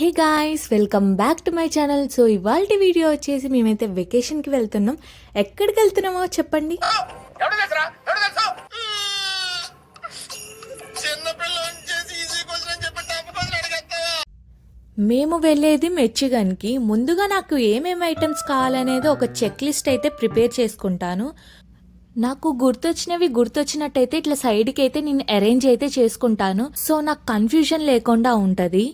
Hey guys, welcome back to my channel. So ఇవాల్టి video వచ్చేసి మేమైతే వెకేషన్కి వెళ్తున్నాం. ఎక్కడికి వెళ్తున్నామో చెప్పండి. మేము వెళ్ళేది మిచిగన్కి. ముందుగా నాకు ఏమేమి ఐటమ్స్ కావాలనేది ఒక చెక్ లిస్ట్ అయితే ప్రిపేర్ చేసుకుంటాను. నాకు గుర్తొచ్చినట్టయితే ఇట్లా సైడ్కి అయితే నేను అరేంజ్ అయితే చేసుకుంటాను. సో నాకు కన్ఫ్యూజన్ లేకుండా ఉంటుంది.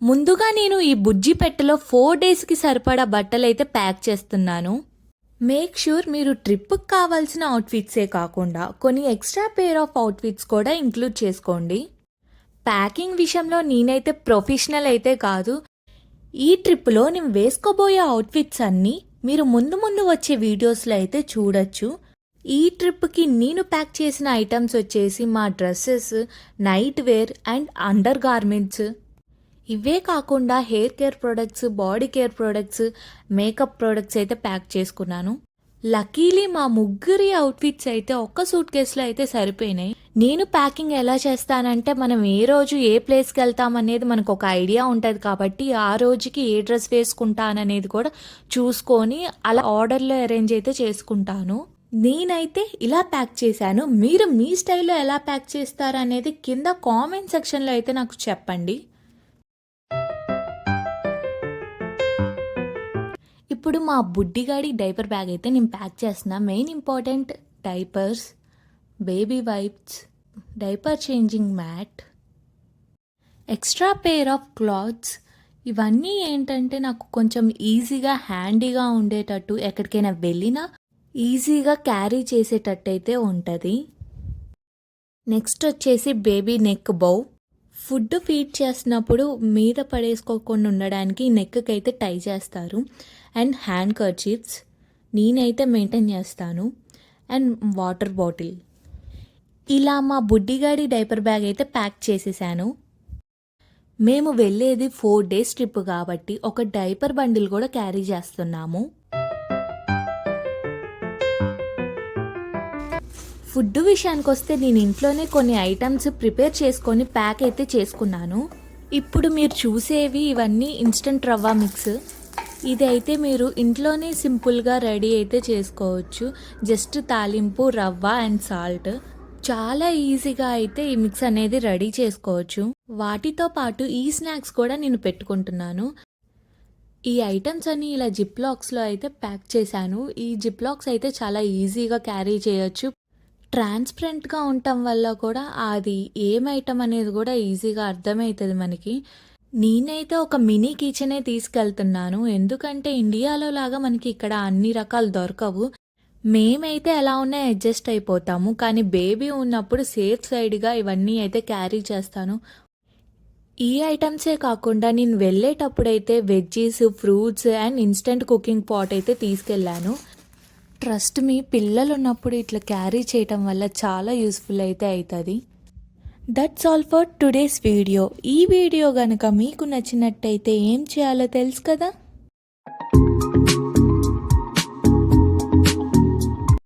ముందుగా నేను ఈ బుజ్జి పెట్టెలో 4 డేస్కి సరిపడా బట్టలు అయితే ప్యాక్ చేస్తున్నాను. మేక్ ష్యూర్ మీరు ట్రిప్కి కావాల్సిన అవుట్ఫిట్సే కాకుండా కొన్ని ఎక్స్ట్రా పేర్ ఆఫ్ అవుట్ఫిట్స్ కూడా ఇంక్లూడ్ చేసుకోండి. ప్యాకింగ్ విషయంలో నేనైతే ప్రొఫెషనల్ అయితే కాదు. ఈ ట్రిప్లో నేను వేసుకోబోయే అవుట్ఫిట్స్ అన్నీ మీరు ముందు వచ్చే వీడియోస్లో అయితే చూడొచ్చు. ఈ ట్రిప్కి నేను ప్యాక్ చేసిన ఐటమ్స్ వచ్చేసి మా dresses, night wear and undergarments. ఇవే కాకుండా hair care products, body care products, makeup products అయితే ప్యాక్ చేసుకున్నాను. లక్కీలీ మా ముగ్గురి అవుట్ఫిట్స్ అయితే ఒక్క సూట్ కేసులో అయితే సరిపోయినాయి. నేను ప్యాకింగ్ ఎలా చేస్తానంటే మనం ఏ రోజు ఏ ప్లేస్కి వెళ్తామనేది మనకు ఒక ఐడియా ఉంటుంది కాబట్టి ఆ రోజుకి ఏ డ్రెస్ వేసుకుంటాననేది కూడా చూసుకొని అలా ఆర్డర్లో అరేంజ్ అయితే చేసుకుంటాను. నేనైతే ఇలా ప్యాక్ చేశాను. మీరు మీ స్టైల్లో ఎలా ప్యాక్ చేస్తారనేది కింద కామెంట్ సెక్షన్లో అయితే నాకు చెప్పండి. ఇప్పుడు మా బుడ్డిగాడి డైపర్ బ్యాగ్ అయితే నేను ప్యాక్ చేస్తున్నా. Main important diapers, baby wipes, diaper changing mat, extra pair of clothes. ఇవన్నీ ఏంటంటే నాకు కొంచెం ఈజీగా హ్యాండీగా ఉండేటట్టు, ఎక్కడికైనా వెళ్ళినా ఈజీగా క్యారీ చేసేటట్టు అయితే ఉంటుంది. నెక్స్ట్ వచ్చేసి బేబీ నెక్ బౌ. ఫుడ్ ఫీడ్ చేసినప్పుడు మీద పడేసుకోకుండా ఉండడానికి నెక్కి అయితే టై చేస్తారు. అండ్ హ్యాండ్ కర్చీఫ్స్ నేనైతే మెయింటైన్ చేస్తాను. And water bottle. ఇలా మా బుడ్డిగాడి డైపర్ బ్యాగ్ అయితే ప్యాక్ చేసేసాను. మేము వెళ్ళేది 4 డేస్ ట్రిప్ కాబట్టి ఒక డైపర్ బండిల్ కూడా క్యారీ చేస్తున్నాము. ఫుడ్ విషయానికి వస్తే నేను ఇంట్లోనే కొన్ని ఐటమ్స్ ప్రిపేర్ చేసుకొని ప్యాక్ అయితే చేసుకున్నాను. ఇప్పుడు మీరు చూసేవి ఇవన్నీ ఇన్స్టెంట్ రవ్వ మిక్స్. ఇది అయితే మీరు ఇంట్లోనే సింపుల్గా రెడీ అయితే చేసుకోవచ్చు. జస్ట్ తాలింపు, రవ్వ అండ్ సాల్ట్. చాలా ఈజీగా అయితే ఈ మిక్స్ అనేది రెడీ చేసుకోవచ్చు. వాటితో పాటు ఈ స్నాక్స్ కూడా నేను పెట్టుకుంటున్నాను. ఈ ఐటమ్స్ అన్ని ఇలా జిప్ లాక్స్లో అయితే ప్యాక్ చేశాను. ఈ జిప్ లాక్స్ అయితే చాలా ఈజీగా క్యారీ చేయొచ్చు. ట్రాన్స్పరెంట్గా ఉండటం వల్ల కూడా అది ఏం ఐటమ్ అనేది కూడా ఈజీగా అర్థమవుతుంది మనకి. నేనైతే ఒక మినీ కిచెనే తీసుకెళ్తున్నాను. ఎందుకంటే ఇండియాలో లాగా మనకి ఇక్కడ అన్ని రకాలు దొరకవు. మేమైతే ఎలా ఉన్నా అడ్జస్ట్ అయిపోతాము. కానీ బేబీ ఉన్నప్పుడు సేఫ్ సైడ్గా ఇవన్నీ అయితే క్యారీ చేస్తాను. ఈ ఐటమ్సే కాకుండా నేను వెళ్ళేటప్పుడైతే veggies, fruits and instant cooking pot అయితే తీసుకెళ్ళాను. ట్రస్ట్ మీ, పిల్లలు ఉన్నప్పుడు ఇట్లా క్యారీ చేయటం వల్ల చాలా యూస్ఫుల్ అయితే అవుతుంది. That's all for today's video. ఈ వీడియో కనుక మీకు నచ్చినట్టయితే ఏం చేయాలో తెలుసు కదా.